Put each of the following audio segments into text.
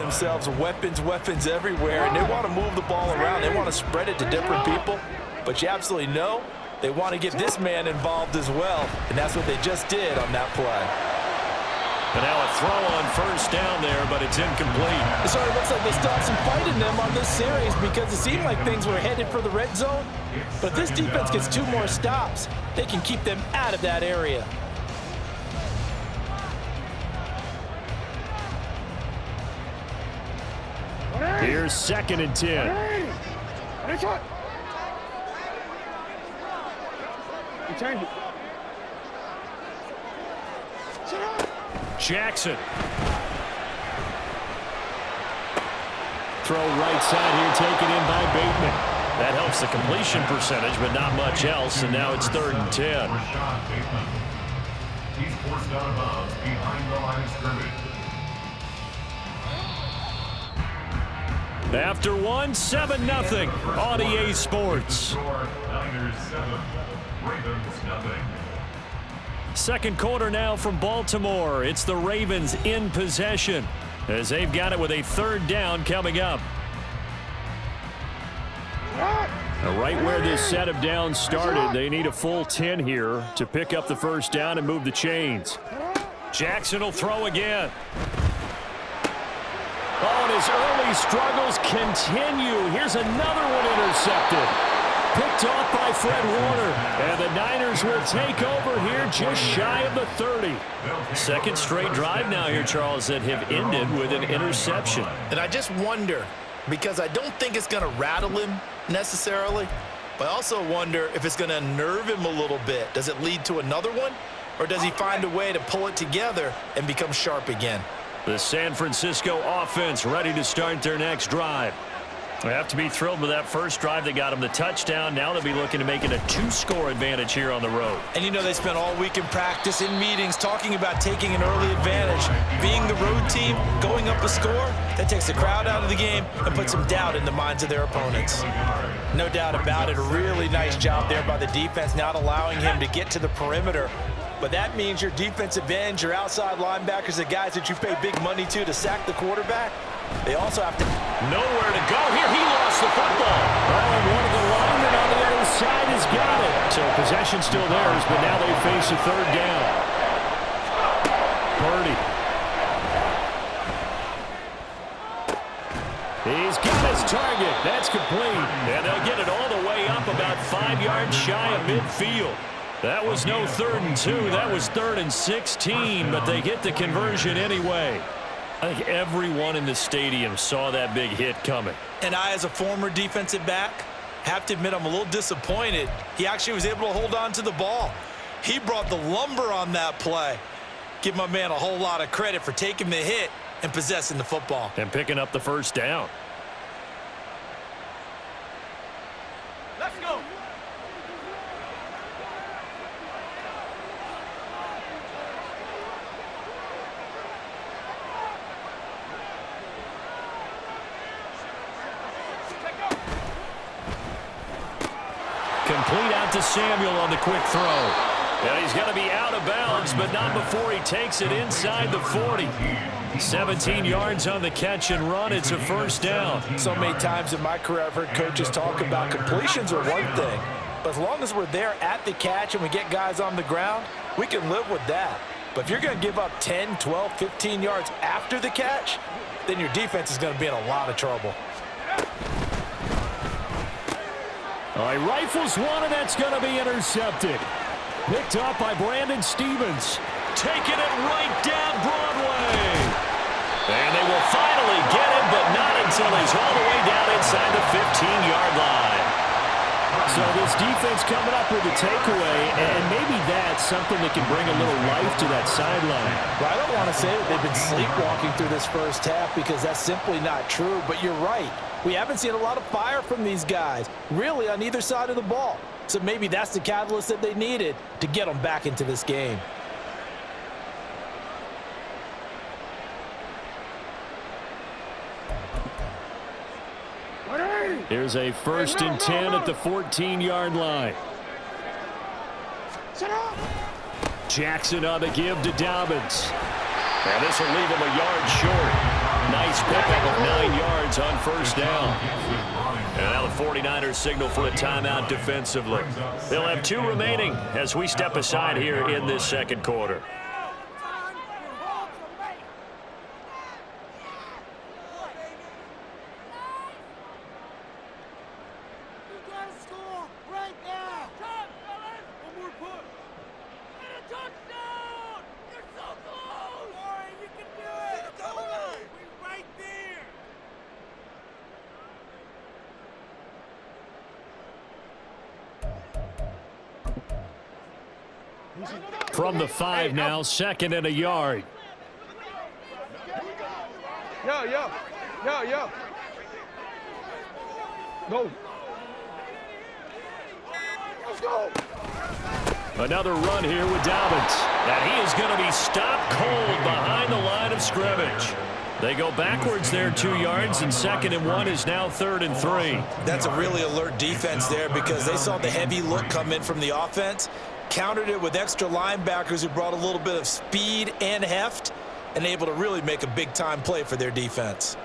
themselves weapons everywhere, and they want to move the ball around. They want to spread it to different people, but you absolutely know they want to get this man involved as well, and that's what they just did on that play. And now a throw on first down there, but it's incomplete. It sort of looks like they still have some fight in them on this series because it seemed like things were headed for the red zone. But if this defense gets 2 more stops, they can keep them out of that area. Here's 2nd and 10. Jackson. Throw right side here, taken in by Bateman. That helps the completion percentage, but not much else, and now it's 3rd and 10. He's forced out of bounds behind the line of scrimmage. After one, 7-0 on EA Sports. Niners 7, Ravens 0. Second quarter now from Baltimore. It's the Ravens in possession as they've got it with a 3rd down coming up. Right where this set of downs started, they need a full 10 here to pick up the 1st down and move the chains. Jackson will throw again. Oh, and his early struggles continue. Here's another one intercepted. Picked off by Fred Warner. And the Niners will take over here just shy of the 30. Second straight drive now here, Charles, that have ended with an interception. And I just wonder, because I don't think it's going to rattle him necessarily, but I also wonder if it's going to unnerve him a little bit. Does it lead to another one? Or does he find a way to pull it together and become sharp again? The San Francisco offense ready to start their next drive. They have to be thrilled with that first drive. They got them the touchdown. Now they'll be looking to make it a 2-score advantage here on the road. And you know they spent all week in practice, in meetings, talking about taking an early advantage. Being the road team, going up a score, that takes the crowd out of the game and puts some doubt in the minds of their opponents. No doubt about it, a really nice job there by the defense, not allowing him to get to the perimeter. But that means your defensive ends, your outside linebackers, the guys that you pay big money to sack the quarterback, they also have to... Nowhere to go here. He lost the football. Oh, and one of the linemen on the other side has got it. So possession still theirs, but now they face a 3rd down. Purdy. He's got his target. That's complete. And they'll get it all the way up about 5 yards shy of midfield. That was no 3rd and 2. That was 3rd and 16, but they get the conversion anyway. I think everyone in the stadium saw that big hit coming. And I, as a former defensive back, have to admit I'm a little disappointed. He actually was able to hold on to the ball. He brought the lumber on that play. Give my man a whole lot of credit for taking the hit and possessing the football. And picking up the 1st down. Let's go. Complete out to Samuel on the quick throw. And he's going to be out of bounds, but not before he takes it inside the 40. 17 yards on the catch and run. It's a 1st down. So many times in my career I've heard coaches talk about completions are one thing, but as long as we're there at the catch and we get guys on the ground, we can live with that. But if you're going to give up 10, 12, 15 yards after the catch, then your defense is going to be in a lot of trouble. All right, rifles one, and that's going to be intercepted. Picked up by Brandon Stevens. Taking it right down Broadway. And they will finally get him, but not until he's all the way down inside the 15-yard line. So this defense coming up with a takeaway, and maybe that's something that can bring a little life to that sideline. Well, I don't want to say that they've been sleepwalking through this first half because that's simply not true, but you're right. We haven't seen a lot of fire from these guys, really on either side of the ball. So maybe that's the catalyst that they needed to get them back into this game. Here's a 1st and 10 at the 14-yard line. Jackson on the give to Dobbins. And this will leave him a yard short. Nice pickup yards on first down. And now the 49ers signal for a timeout defensively. They'll have 2 remaining as we step aside here in this second quarter. From the 5 now, 2nd and a yard. Yo. Go. Let's go. Another run here with Dobbins. And he is going to be stopped cold behind the line of scrimmage. They go backwards there 2 yards, and 2nd and 1 is now 3rd and 3. That's a really alert defense there because they saw the heavy look come in from the offense, countered it with extra linebackers who brought a little bit of speed and heft, and able to really make a big-time play for their defense.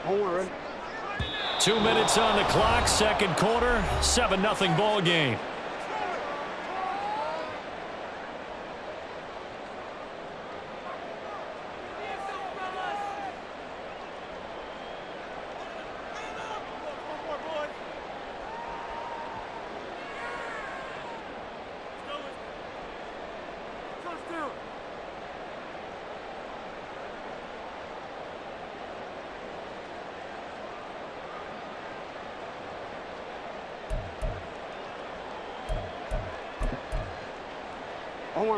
Hold on, ready? 2 minutes on the clock, second quarter, 7-0 ball game.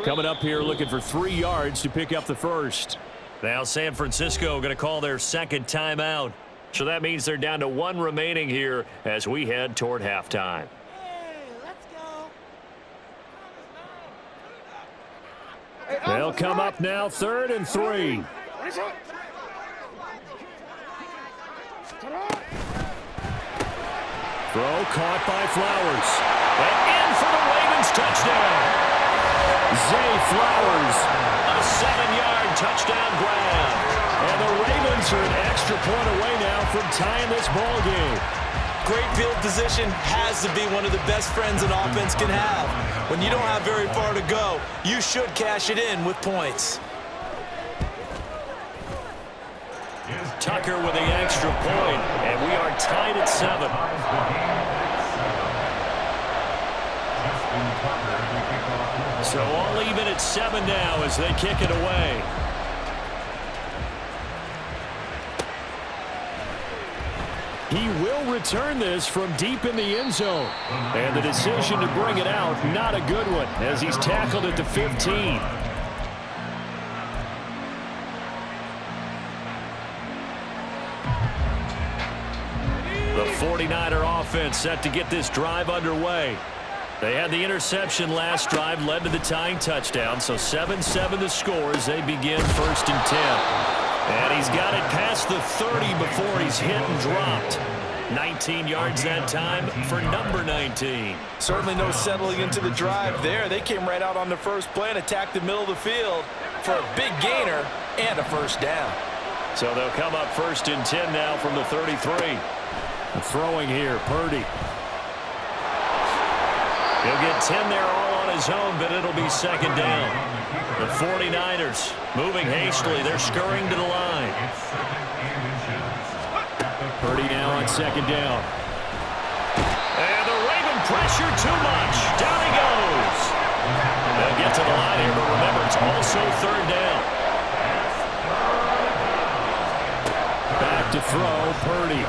Coming up here looking for 3 yards to pick up the first. Now San Francisco going to call their second timeout. So that means they're down to 1 remaining here as we head toward halftime. They'll come up now 3rd and 3. Throw caught by Flowers. And in for the Ravens touchdown. Zay Flowers, a 7-yard touchdown grab. And the Ravens are an extra point away now from tying this ball game. Great field position has to be one of the best friends an offense can have. When you don't have very far to go, you should cash it in with points. Tucker with the extra point, and we are tied at 7. So all even at 7 now as they kick it away. He will return this from deep in the end zone. And the decision to bring it out, not a good one, as he's tackled at the 15. The 49er offense set to get this drive underway. They had the interception last drive, led to the tying touchdown, so 7-7 the score as they begin 1st and 10. And he's got it past the 30 before he's hit and dropped. 19 yards that time for number 19. Certainly no settling into the drive there. They came right out on the first play and attacked the middle of the field for a big gainer and a first down. So they'll come up 1st and 10 now from the 33. Throwing here, Purdy. He'll get 10 there all on his own, but it'll be 2nd down. The 49ers moving hastily. They're scurrying to the line. Purdy now on 2nd down. And the Raven pressure too much. Down he goes. They'll get to the line here, but remember, it's also 3rd down. Back to throw, Purdy.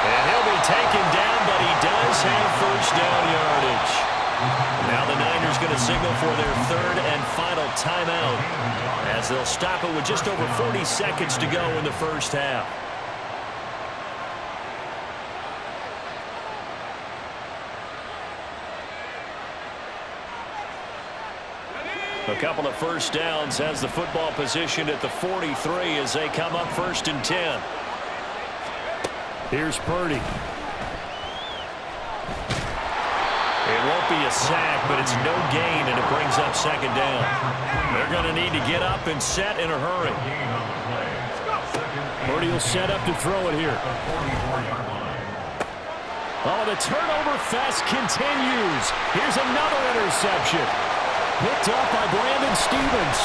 And he'll be taken down, but he does have first down yardage. Now the Niners going to signal for their 3rd and final timeout as they'll stop it with just over 40 seconds to go in the first half. A couple of first downs has the football position at the 43 as they come up 1st and 10. Here's Purdy. It won't be a sack, but it's no gain, and it brings up 2nd down. They're going to need to get up and set in a hurry. Purdy will set up to throw it here. Oh, the turnover fest continues. Here's another interception. Picked up by Brandon Stevens.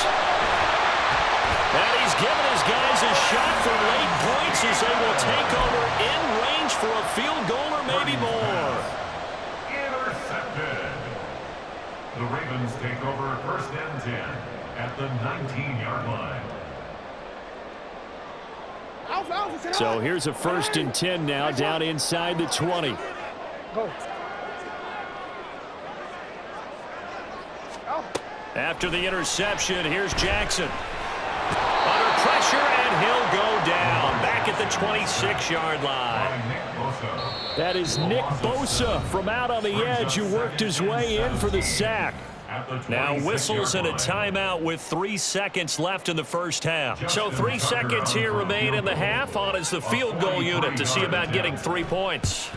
And he's given his guys a shot for late points as they will take over in range for a field goal or maybe more. Intercepted. The Ravens take over 1st and 10 at the 19-yard line. So here's a 1st and 10 now down inside the 20. Go. After the interception, here's Jackson. Under pressure, and he'll go down. Back at the 26-yard line. That is Nick Bosa from out on the edge who worked his way in for the sack. Now whistles and a timeout with 3 seconds left in the first half. So 3 seconds here remain in the half. On is the field goal unit to see about getting 3 points.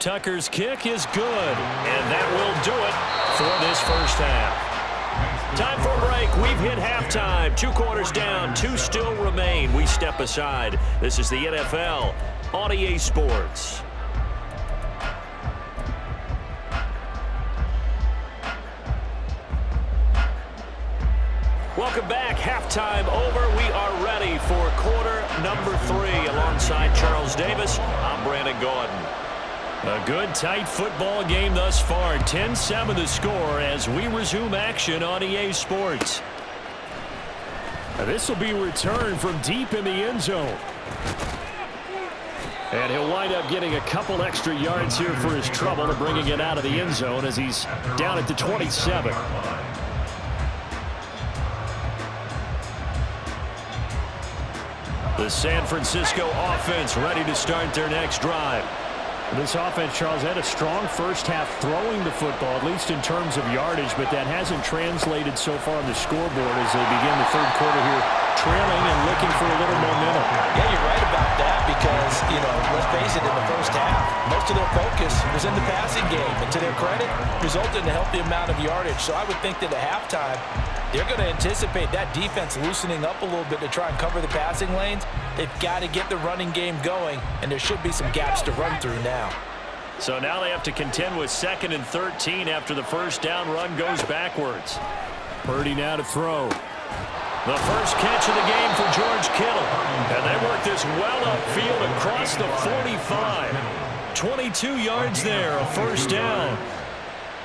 Tucker's kick is good, and that will do it for this first half. Time for a break. We've hit halftime. 2 quarters down. 2 still remain. We step aside. This is the NFL on EA Sports. Welcome back. Halftime over. We are ready for quarter number 3. Alongside Charles Davis, I'm Brandon Gordon. A good, tight football game thus far. 10-7 the score as we resume action on EA Sports. This will be returned from deep in the end zone. And he'll wind up getting a couple extra yards here for his trouble and bringing it out of the end zone as he's down at the 27. The San Francisco offense ready to start their next drive. This offense, Charles, had a strong first half throwing the football, at least in terms of yardage, but that hasn't translated so far on the scoreboard as they begin the third quarter here, trailing and looking for a little momentum. Yeah, you're right about that because, let's face it, in the first half, most of their focus was in the passing game, and to their credit, resulted in a healthy amount of yardage. So I would think that at halftime, they're going to anticipate that defense loosening up a little bit to try and cover the passing lanes. They've got to get the running game going, and there should be some gaps to run through now. So now they have to contend with 2nd and 13 after the first down run goes backwards. Purdy now to throw. The first catch of the game for George Kittle. And they work this well upfield across the 45. 22 yards there, a first down.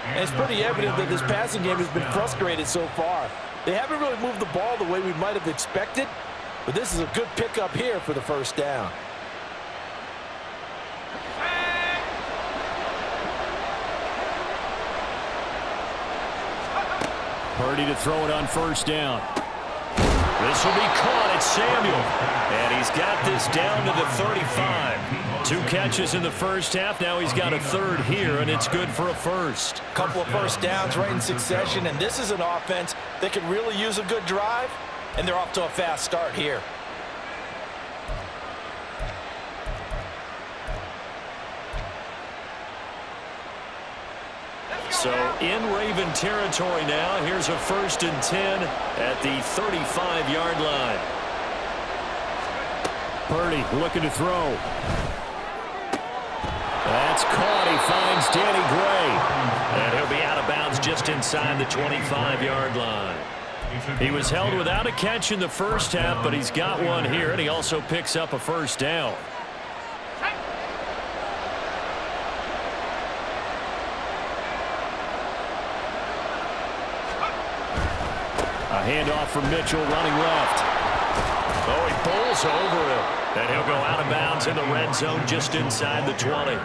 And it's pretty evident that this passing game has been frustrated so far. They haven't really moved the ball the way we might have expected, but this is a good pickup here for the first down. Purdy to throw it on first down. This will be caught at Samuel. And he's got this down to the 35. 2 catches in the first half. Now he's got a third here, and it's good for a first. Couple of first downs right in succession, and this is an offense that could really use a good drive, and they're off to a fast start here. So in Raven territory now. Here's a 1st and 10 at the 35-yard line. Purdy looking to throw. That's caught. He finds Danny Gray. And he'll be out of bounds just inside the 25-yard line. He was held without a catch in the first half, but he's got one here, and he also picks up a first down. A handoff from Mitchell running left. Oh, he bowls over him. And he'll go out of bounds in the red zone just inside the 20.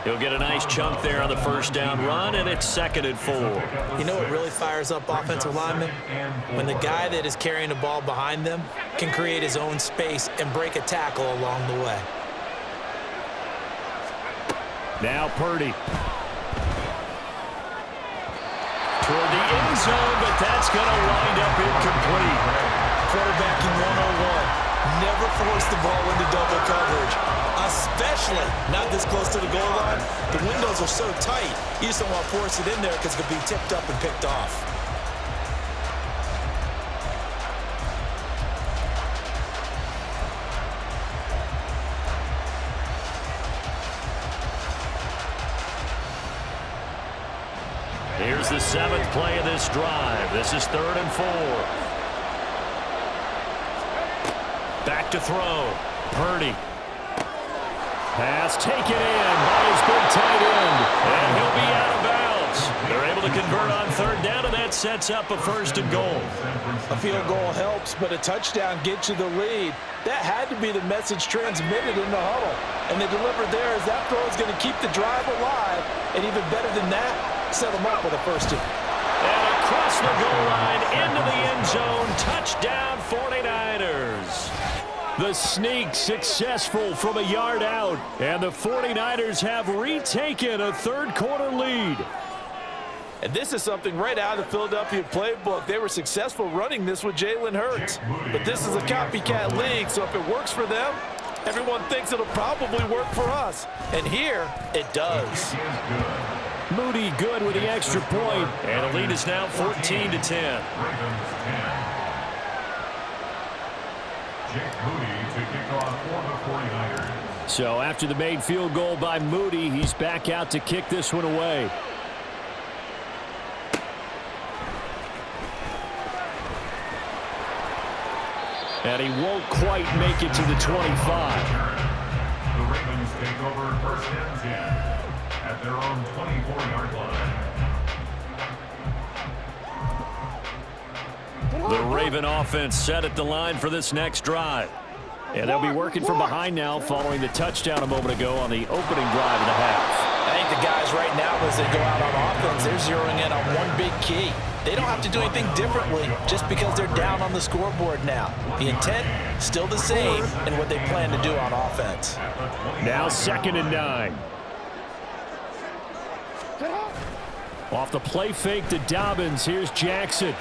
He'll get a nice chunk there on the first down run, and it's 2nd and 4. You know what really fires up offensive linemen? When the guy that is carrying the ball behind them can create his own space and break a tackle along the way. Now Purdy. Toward the end end zone, but that's going to wind up incomplete. Quarterbacking 101. Never force the ball into double coverage, especially not this close to the goal line. The windows are so tight, you just don't want to force it in there because it could be tipped up and picked off. Here's the 7th play of this drive. This is 3rd and 4. Back to throw. Purdy. Pass taken in by his big tight end. And he'll be out of bounds. They're able to convert on 3rd down, and that sets up a 1st and goal. A field goal helps, but a touchdown gets you the lead. That had to be the message transmitted in the huddle. And they delivered there as that throw is going to keep the drive alive. And even better than that, set them up with a 1st and. And across the goal line, into the end zone. Touchdown, 49ers. The sneak successful from a yard out, and the 49ers have retaken a 3rd quarter lead. And this is something right out of the Philadelphia playbook. They were successful running this with Jalen Hurts. But this is a copycat league, so if it works for them, everyone thinks it'll probably work for us. And here, it does. Moody good with the extra point, and the lead is now 14-10. So after the made field goal by Moody, he's back out to kick this one away. And he won't quite make it to the 25. The Ravens take over 1st and 10 at their own 24-yard line. The Raven offense set at the line for this next drive. And they'll be working from behind now following the touchdown a moment ago on the opening drive of the half. I think the guys right now, as they go out on offense, they're zeroing in on one big key. They don't have to do anything differently just because they're down on the scoreboard now. The intent, still the same in what they plan to do on offense. Now 2nd and 9. Off the play fake to Dobbins, here's Jackson.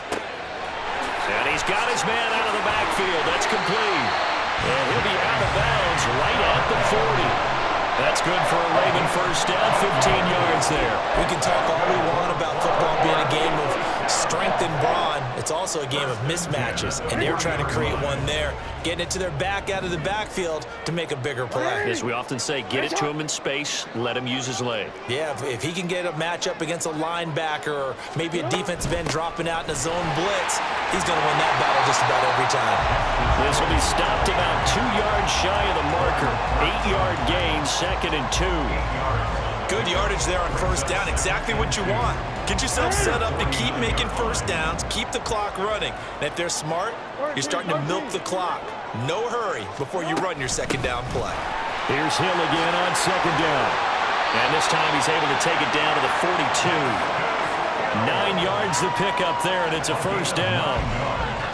And he's got his man out of the backfield. That's complete. And he'll be out of bounds right at the 40. That's good for a Raven 1st down, 15 yards there. We can talk all we want about football being a game of strength and brawn. It's also a game of mismatches, and they're trying to create one there, getting it to their back out of the backfield to make a bigger play. As we often say, get it to him in space, let him use his leg. Yeah, if he can get a matchup against a linebacker or maybe a defensive end dropping out in a zone blitz, he's going to win that battle just about every time. This will be stopped about 2 yards shy of the marker. 8-yard gain, 2nd and 2. Good yardage there on 1st down, exactly what you want. Get yourself set up to keep making 1st downs, keep the clock running. And if they're smart, you're starting to milk the clock. No hurry before you run your 2nd down play. Here's Hill again on 2nd down. And this time he's able to take it down to the 42. 9 yards to pick up there, and it's a 1st down.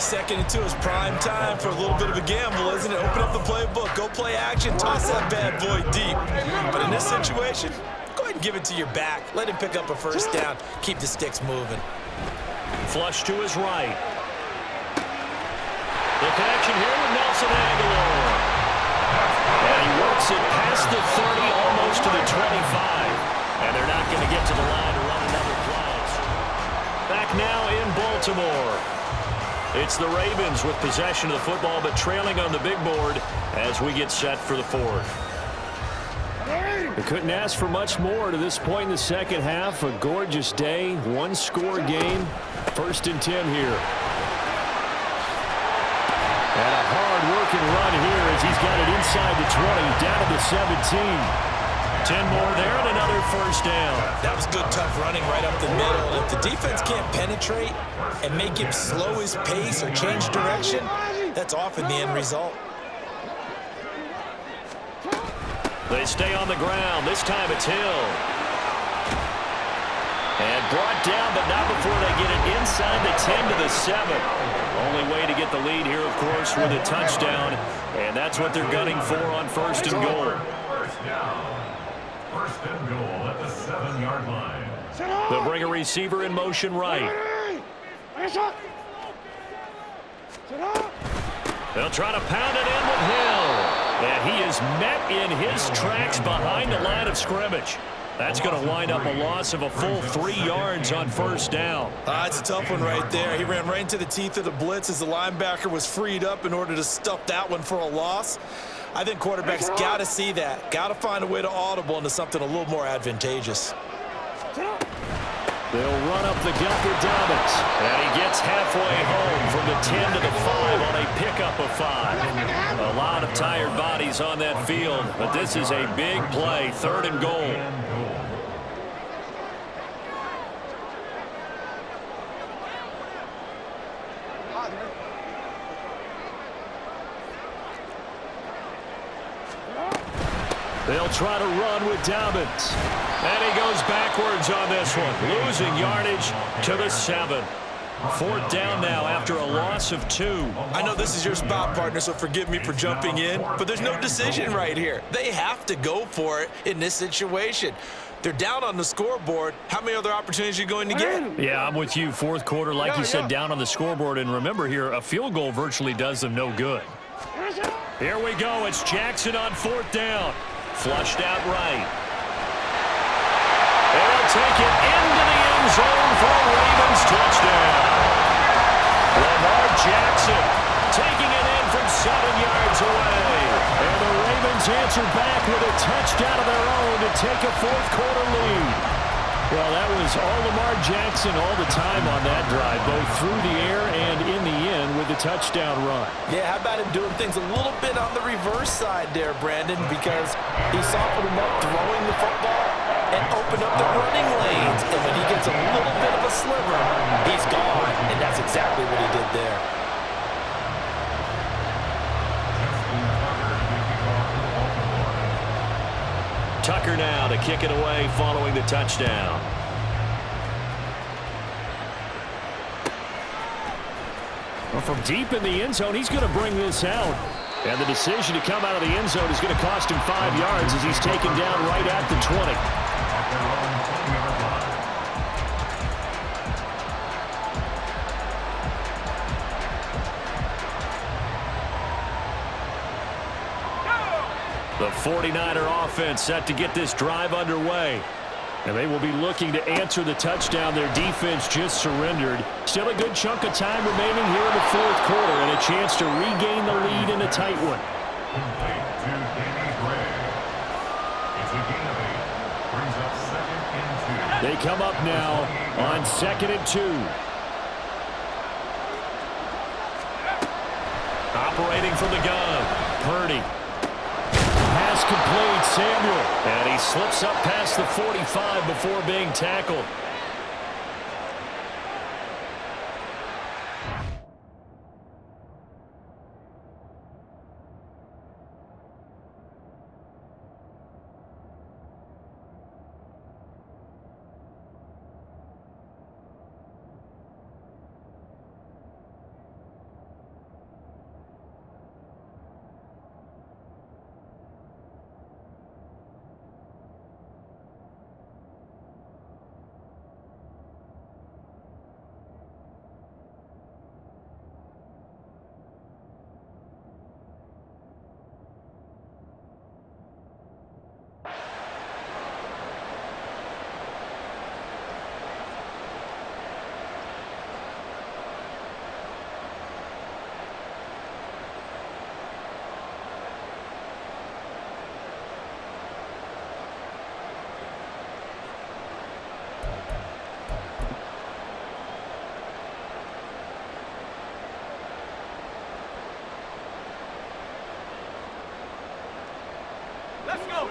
2nd and 2 is prime time for a little bit of a gamble, isn't it? Open up the playbook, go play action, toss that bad boy deep. But in this situation, go ahead and give it to your back. Let him pick up a 1st down. Keep the sticks moving. Flush to his right. The connection here with Nelson Aguilar. And he works it past the 30, almost to the 25. And they're not going to get to the line to run another play. Back now in Baltimore. It's the Ravens with possession of the football, but trailing on the big board as we get set for the 4th. We couldn't ask for much more to this point in the 2nd half. A gorgeous day, 1-score game. 1st and 10 here. And a hard-working run here as he's got it inside the 20, down to the 17. 10 more there and another 1st down. That was good, tough running right up the middle. If the defense can't penetrate and make him slow his pace or change direction, that's often the end result. They stay on the ground. This time it's Hill. And brought down, but not before they get it inside the 10 to the 7. Only way to get the lead here, of course, with a touchdown. And that's what they're gunning for on 1st and goal. 1st down. 1st and goal at the 7-yard line. They'll bring a receiver in motion right. They'll try to pound it in with Hill. And he is met in his tracks behind the line of scrimmage. That's going to wind up a loss of a full 3 yards on first down. It's a tough one right there. He ran right into the teeth of the blitz as the linebacker was freed up in order to stuff that one for a loss. I think quarterbacks got to see that. Got to find a way to audible into something a little more advantageous. They'll run up the gut with Dobbins. And he gets halfway home from the 10 to the 5 on a pickup of 5. A lot of tired bodies on that field, but this is a big play, 3rd and goal. They'll try to run with Dobbins. And he goes backwards on this one, losing yardage to the 7. 4th down now after a loss of 2. I know this is your spot, partner, so forgive me for jumping in, but there's no decision right here. They have to go for it in this situation. They're down on the scoreboard. How many other opportunities are you going to get? Yeah, I'm with you. 4th quarter, like you said, down on the scoreboard. And remember here, a field goal virtually does them no good. Here we go. It's Jackson on 4th down. Flushed out right. They'll take it into the end zone for a Ravens touchdown. Lamar Jackson taking it in from 7 yards away. And the Ravens answer back with a touchdown of their own to take a 4th quarter lead. Well, that was all Lamar Jackson all the time on that drive, both through the air and in the end with the touchdown run. Yeah, how about him doing things a little bit on the reverse side there, Brandon, because he softened him up throwing the football and opened up the running lanes. And when he gets a little bit of a sliver, he's gone. And that's exactly what he did there. Tucker now to kick it away following the touchdown. Well, from deep in the end zone, he's going to bring this out. And the decision to come out of the end zone is going to cost him 5 yards as he's taken down right at the 20. The 49er offense set to get this drive underway. And they will be looking to answer the touchdown their defense just surrendered. Still a good chunk of time remaining here in the 4th quarter and a chance to regain the lead in a tight one. Complete to Danny Gray. It's a gain of 8. Brings up 2nd and 2. They come up now on 2nd and 2. Operating from the gun, Purdy. Pass complete, Samuel. And he slips up past the 45 before being tackled.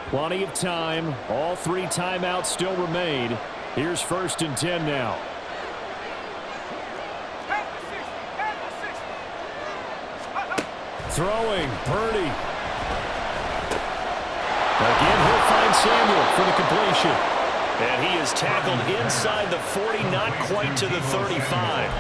Plenty of time. All 3 timeouts still remain. Here's 1st and 10 now. Throwing, Purdy. Again, he'll find Samuel for the completion. And he is tackled inside the 40, not quite to the 35.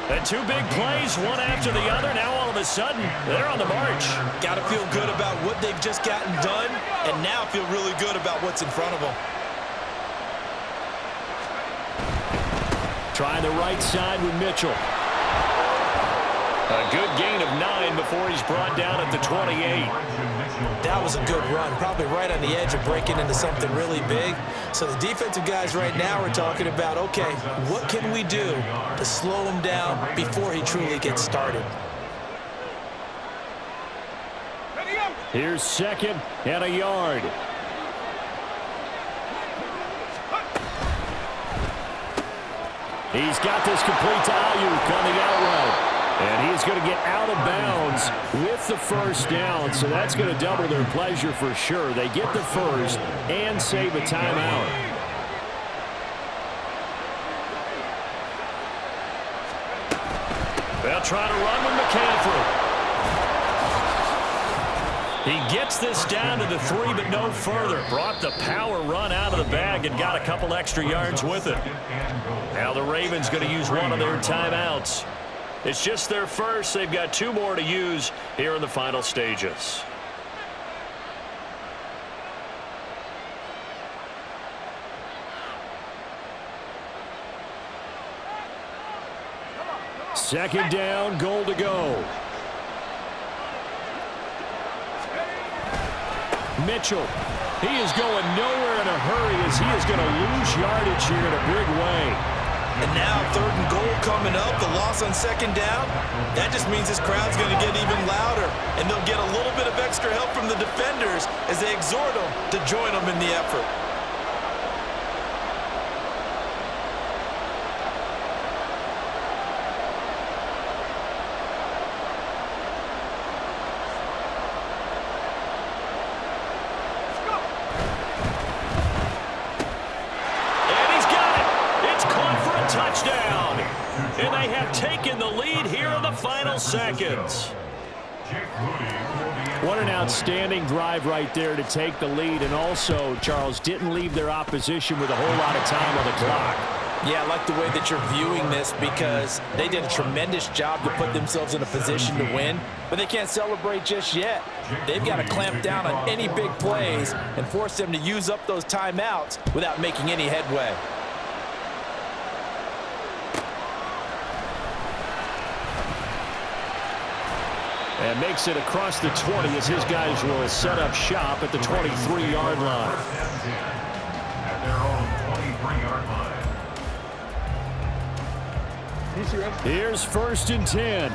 And 2 big plays, one after the other. Now all of a sudden, they're on the march. Got to feel good about what they've just gotten done, and now feel really good about what's in front of them. Trying the right side with Mitchell. A good gain of 9 before he's brought down at the 28. That was a good run, probably right on the edge of breaking into something really big. So the defensive guys right now are talking about, okay, what can we do to slow him down before he truly gets started? Here's 2nd and a yard. He's got this complete to Ayuk on the out route. And he's going to get out of bounds with the first down, so that's going to double their pleasure for sure. They get the first and save a timeout. They'll try to run with McCaffrey. He gets this down to the 3, but no further. Brought the power run out of the bag and got a couple extra yards with it. Now the Ravens going to use one of their timeouts. It's just their first. They've got 2 more to use here in the final stages. Second down, goal to go. Mitchell, he is going nowhere in a hurry as he is going to lose yardage here in a big way. And now 3rd and goal coming up, the loss on 2nd down. That just means this crowd's going to get even louder, and they'll get a little bit of extra help from the defenders as they exhort them to join them in the effort. Touchdown. And they have taken the lead here in the final seconds. What an outstanding drive right there to take the lead. And also, Charles, didn't leave their opposition with a whole lot of time on the clock. Yeah, I like the way that you're viewing this because they did a tremendous job to put themselves in a position to win, but they can't celebrate just yet. They've got to clamp down on any big plays and force them to use up those timeouts without making any headway. And makes it across the 20 as his guys will set up shop at the 23-yard line. At their own 23-yard line. Here's 1st and 10.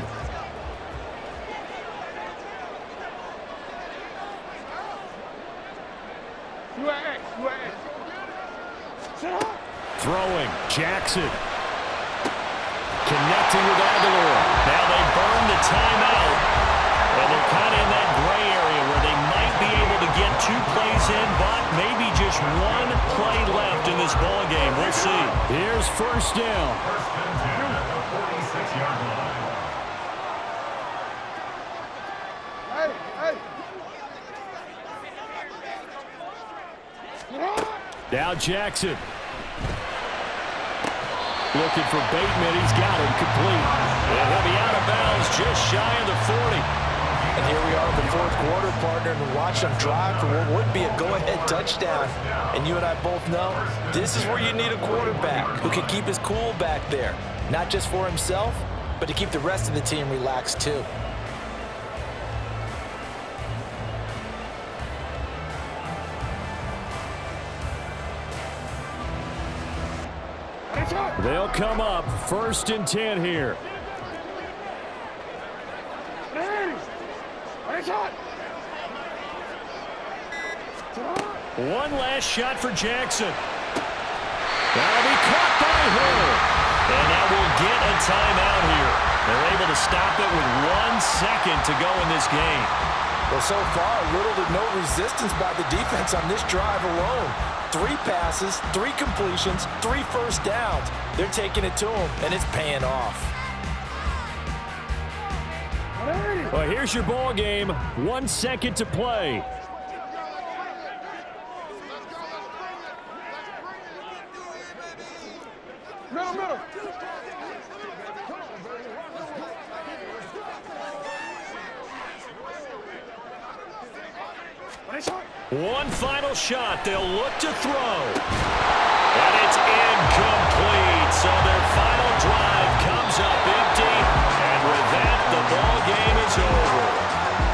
Throwing, Jackson. Connecting with Aguilar. Now they burn the timeout. And they're kind of in that gray area where they might be able to get 2 plays in, but maybe just 1 play left in this ball game. We'll see. Here's 1st down. 1st and 10 at the 46-yard line. Now Jackson. Looking for Bateman. He's got him complete. And he'll be out of bounds just shy of the 40. And here we are in the 4th quarter, partner, and watch them drive for what would be a go-ahead touchdown. And you and I both know this is where you need a quarterback who can keep his cool back there, not just for himself, but to keep the rest of the team relaxed too. They'll come up 1st and 10 here. One last shot for Jackson. That'll be caught by Hill. And that will get a timeout here. They're able to stop it with 1 second to go in this game. Well, so far, little to no resistance by the defense on this drive alone. 3 passes, 3 completions, 3 first downs. They're taking it to them, and it's paying off. Well, here's your ball game. 1 second to play. Middle. One final shot. They'll look to throw. And it's incomplete. So their final drive comes up empty. And with that, the ball game is over.